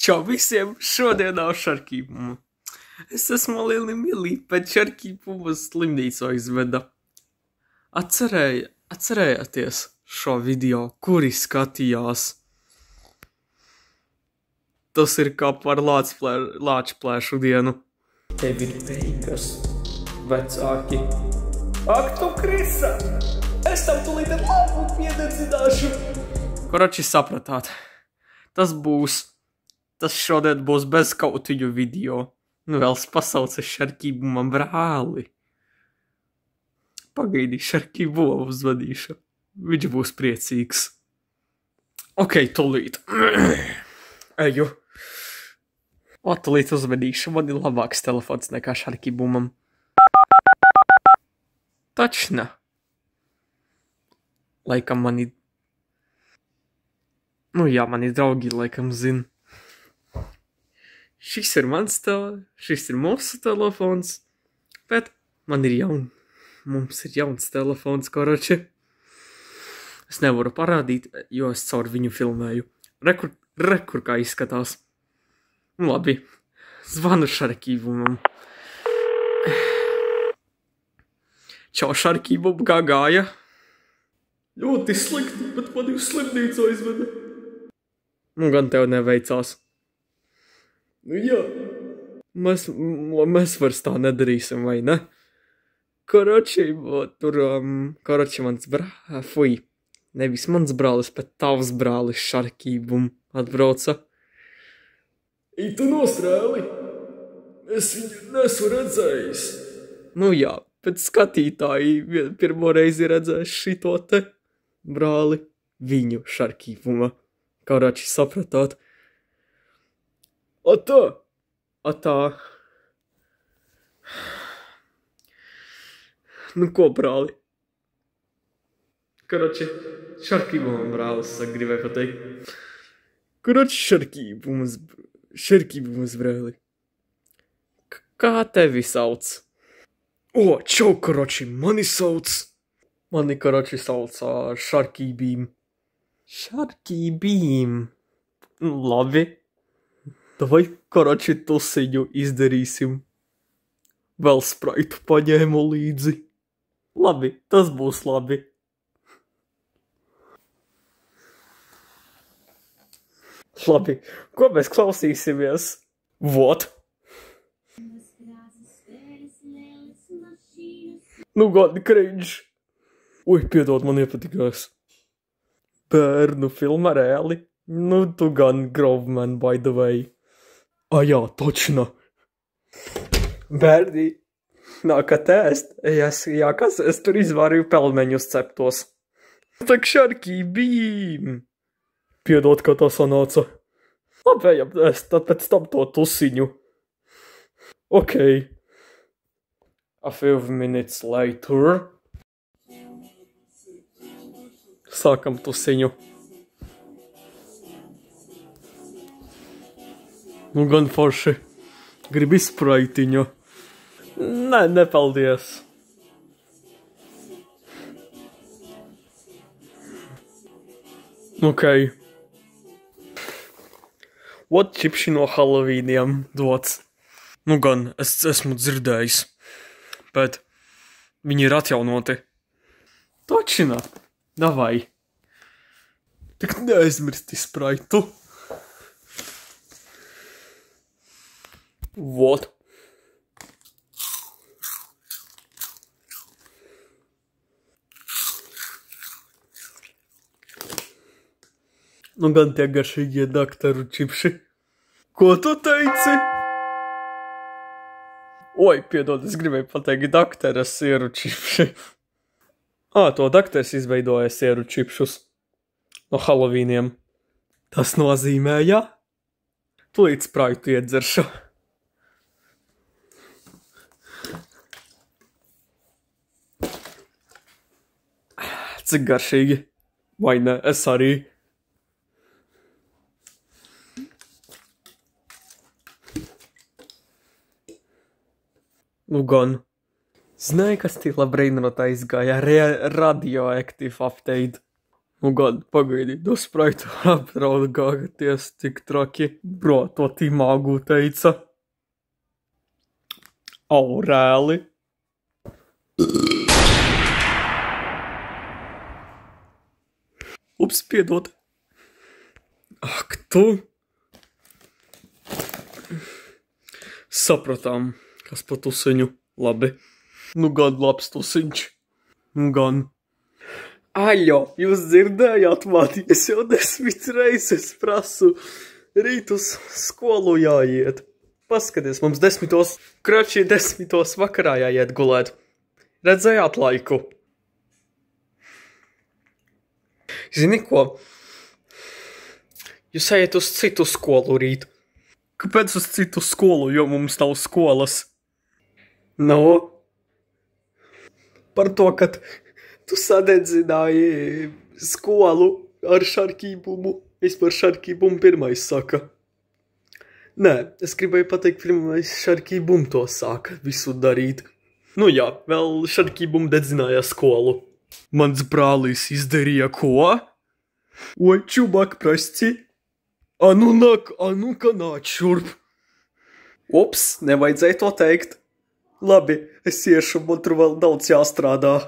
Čau visiem! Šodien nav šarkīpuma. Es esmu lieli mīlī, bet šarkīpuma slimnīcā izveda. Atcerējāties šo video, kuri skatījās? Tas ir kā par lāčplēšu dienu. Tev ir beigas, vecāki. Ak tu, Krisa! Es tam tulīt ar labu piededzināšu. Koroči sapratāt, tas šodien būs bez kautiņu video. Nu vēl pasauca šarkībumam brāli. Pagaidi, šarkībumu uzvadīšu. Viņš būs priecīgs. Ok, tulīt. Eju. O, tulīt uzvedīšu. Man ir labāks telefons nekā šarkībumam. Tačna. Laikam mani... Nu jā, mani draugi laikam zina. Šis ir mūsu telefons, bet mums ir jauns telefons, koroči. Es nevaru parādīt, jo es caur viņu filmēju. Rekur kā izskatās. Labi, zvanu šarkībumam. Čau šarkībum, kā gāja? Ļoti slikti, bet mani uz slimnīcu aizveda. Nu gan tev neveicās. Nu jā, mēs vairs tā nedarīsim, vai ne? Koroči mans brālis, nevis mans brālis, bet tavs brālis šarkībum atbrauca. I tu nostrēli? Es viņu nesu redzējis. Nu jā, bet skatītāji pirmo reizi redzēs šito te brāli viņu šarkībuma. Koroči sapratāt. Atā. Nu ko, brāli? Koroči, šarkībumam brālis, gribēju pateikt. Koroči, šarkībumas brāli. Kā tevi sauc? O, čau, koroči, mani koroči sauc šarkībīm. Šarkībīm. Labi. Vai, koroči, tusiņu izdarīsim. Vēl spraitu paņēmu līdzi. Labi, tas būs labi. Labi, ko mēs klausīsimies? Vot. Nu, gan cringe. Ui, piedod, man iepatikās. Bērnu filma reāli. Nu, tu gan Groveman, by the way. Jā, točno. Bērni, nākat ēst. Es tur izvārīju pelmeņus ceptos. Tak šarkībīm. Piedod, kā tā sanāca. Labi, ejam ēst, tad pēc tam to tusiņu. Ok. A few minutes later. Sākam tusiņu. Nu gan forši. Gribi spraitiņu? Nē, nepaldies. Ok. What čipši no Halloweeniem dots? Nu gan, es esmu dzirdējis. Bet viņi ir atjaunoti. Točina. Davai. Tik neaizmirsti spraitu. Vot. Nu gan tie garšīgie daktaru čipši. Ko tu teici? Oi, piedod, es gribēju pateikt daktara sieru čipši. To daktars izveidoja sieru čipšus no Halloweeniem. Tas nozīmē, ja? Tūlīt spraitu iedzeršu. Cik garšīgi. Vai ne? Es arī. Nu gan. Zināju, ka Stila Brainrota izgāja radioactive update. Nu gan, pagaidi, do spraita apdraudgāties tik traki, brotot imagu teica. Aurēli. Ups, piedod. Ak, tu. Sapratām, kas pa tusiņu. Labi. Nu gan labs tusiņš. Nu gan. Aļo, jūs dzirdējāt mani? Es jau 10 reizes prasu. Rīt uz skolu jāiet. Paskaties, mums 10. Kračī 10. vakarā jāiet gulēt. Redzējāt laiku? Zini ko? Jūs ejat uz citu skolu rīt. Kāpēc uz citu skolu, jo mums nav skolas? No? Par to, ka tu sadedzināji skolu ar šarkībumu. Es par šarkībumu pirmais saka. Nē, es gribēju pateikt, pirmais šarkībumu to sāka visu darīt. Nu jā, vēl šarkībumu dedzināja skolu. Mans brālis izdarīja ko? Oi, čubak, prasti. Anu ka nāc šurp. Ups, nevajadzēja to teikt. Labi, es iešu, man tur vēl daudz jāstrādā.